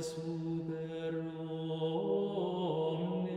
super omne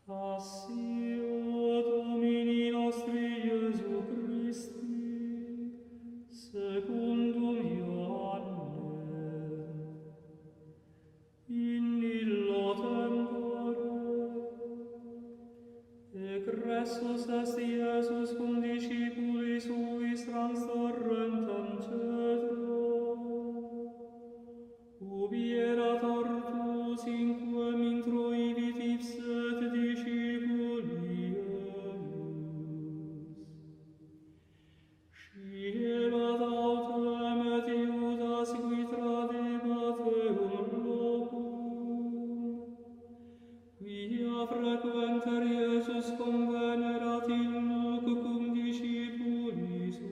Passio Domini nostri Iesu Christi, secundum Ioannem, in illo tempore, egressus est Iesus cum discipuli suis transtorrentem cedro, ubi erat ortus in quem introivit ipset discipuli eius. Sciebant autem et Iudas qui tradebat eum locum, quia frequenter Iesus convenerat in loc cum discipuli suis.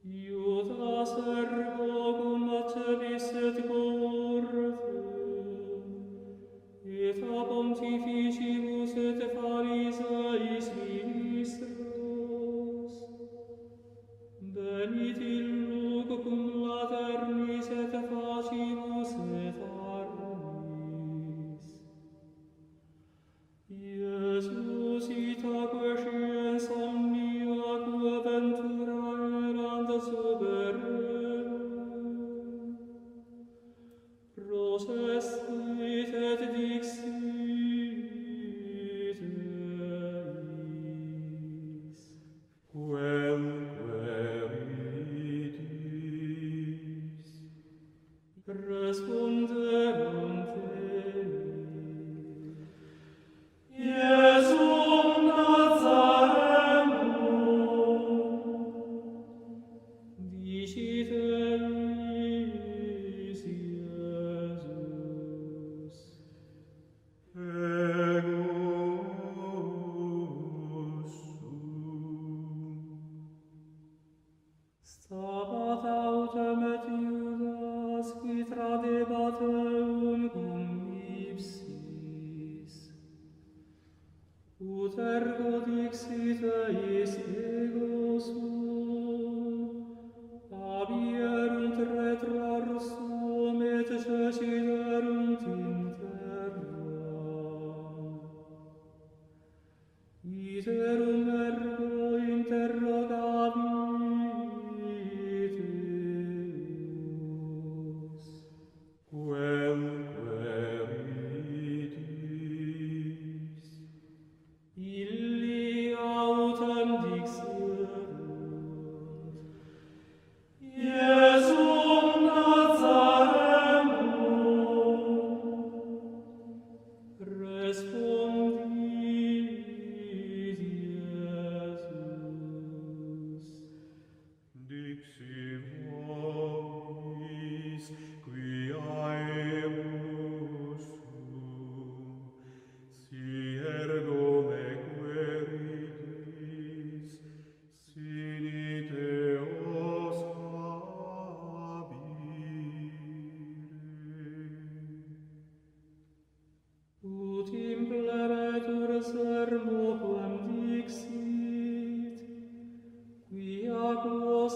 Iudas ergo cum accepis et cohortem, et a pontificibus et Phariseis ministros, venit in loc cum laternis et facibus et armis. Iesus itaque sciens omnia quo ventura erant suberenum, processit et dixit eis, quemque ridis, responderunt Iesum Nazarenum, dicit eis Iesus, ego sum. Stabat autem et Iudas qui tradebat eum cum ipsis, ut ergo dixit eis ego sum, abierunt retrorsum et cesiderunt in terram. Iterum ergo interrogavit Deus, quemque ridis. Illi autem dixerunt, Iesum Nazarenum, respondit Iesus, dixi vobis, qui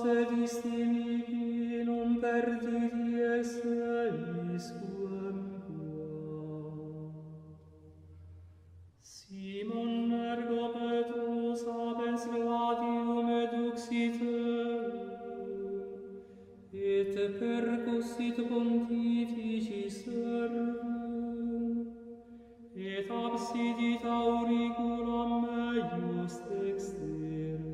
sed istimici non perditi excellis quemquam. Simon ergo Petrus habens gladium eduxit et percussit pontifici servum, et absidit auriculam meius dextera.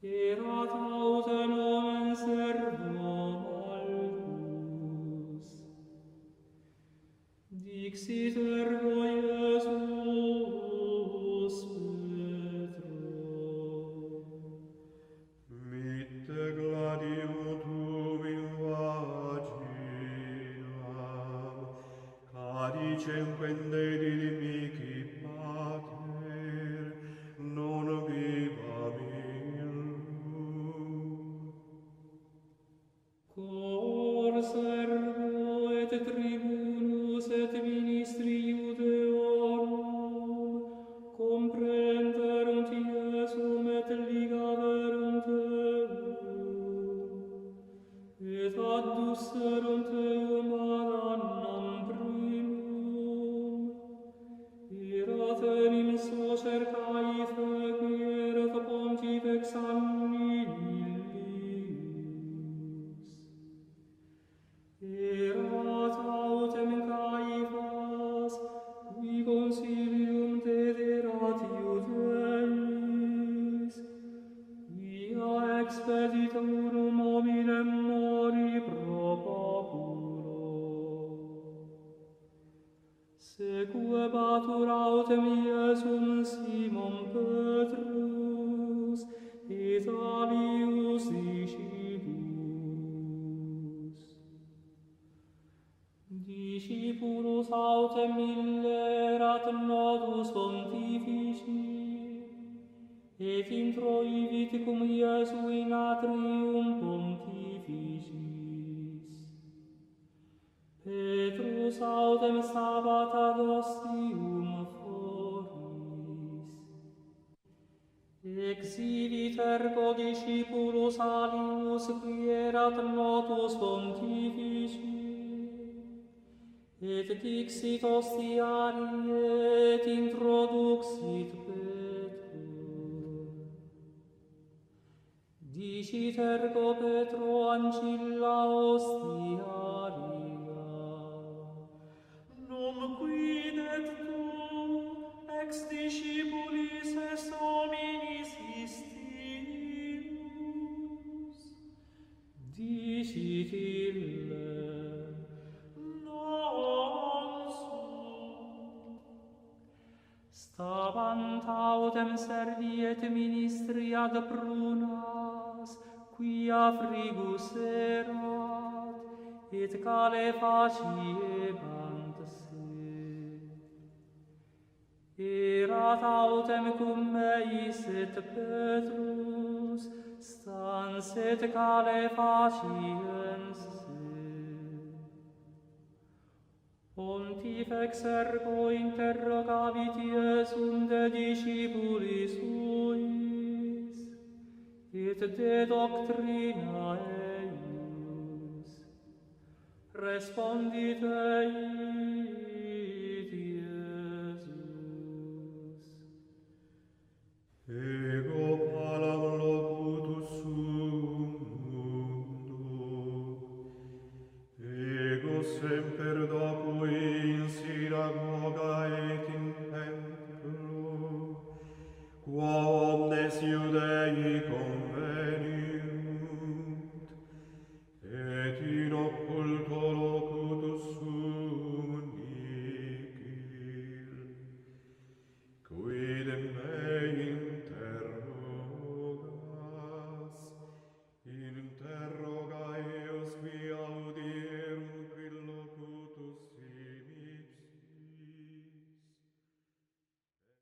Erat autem nomen servo Malchus. Dixit ergo Iesus Petro. Mitte gladium tuum in vaginam, cadicem quende dilimici pater, non vivam illum. Cor servo et tribunus et ministri Iudeorum comprenderunt Iesum et ligaverunt eum, et addusserunt eum ad annam primum. Erat enim socer Caife, qui erat pontifex anni Illius. Erat autem Caifas, qui consilium dederat Iudeis, quia expeditorum hominem mori propaculo. Sequebatur autem Iesum Simon Petrus et alius discipulus. Discipulus autem illerat nodus pontifici, et introivit cum Iesu in atrium pontificis. Petrus autem stabat ad ostium foris. Exhibit ergo discipulus alius qui erat notus pontifici, et dixit ostiari et introduxit Petro. Dicit ergo Petro ancilla ostiaria. Non quidet tu ex discipulis es hominis istimus? Dicit ille. Non sum. Stavant autem servi et ministri ad prunas, quia frigus erat, et calefacebant se. Erat autem cum meis et Petrus, stans et calefaciens se. Pontifex ergo interrogavit Iesum de discipulis suis, et de doctrina eius. Respondit eit Iesus. Ego palam locutus sum mundo, ego semper docui in synagoga et in templo, quo omnes Iudei convertissent,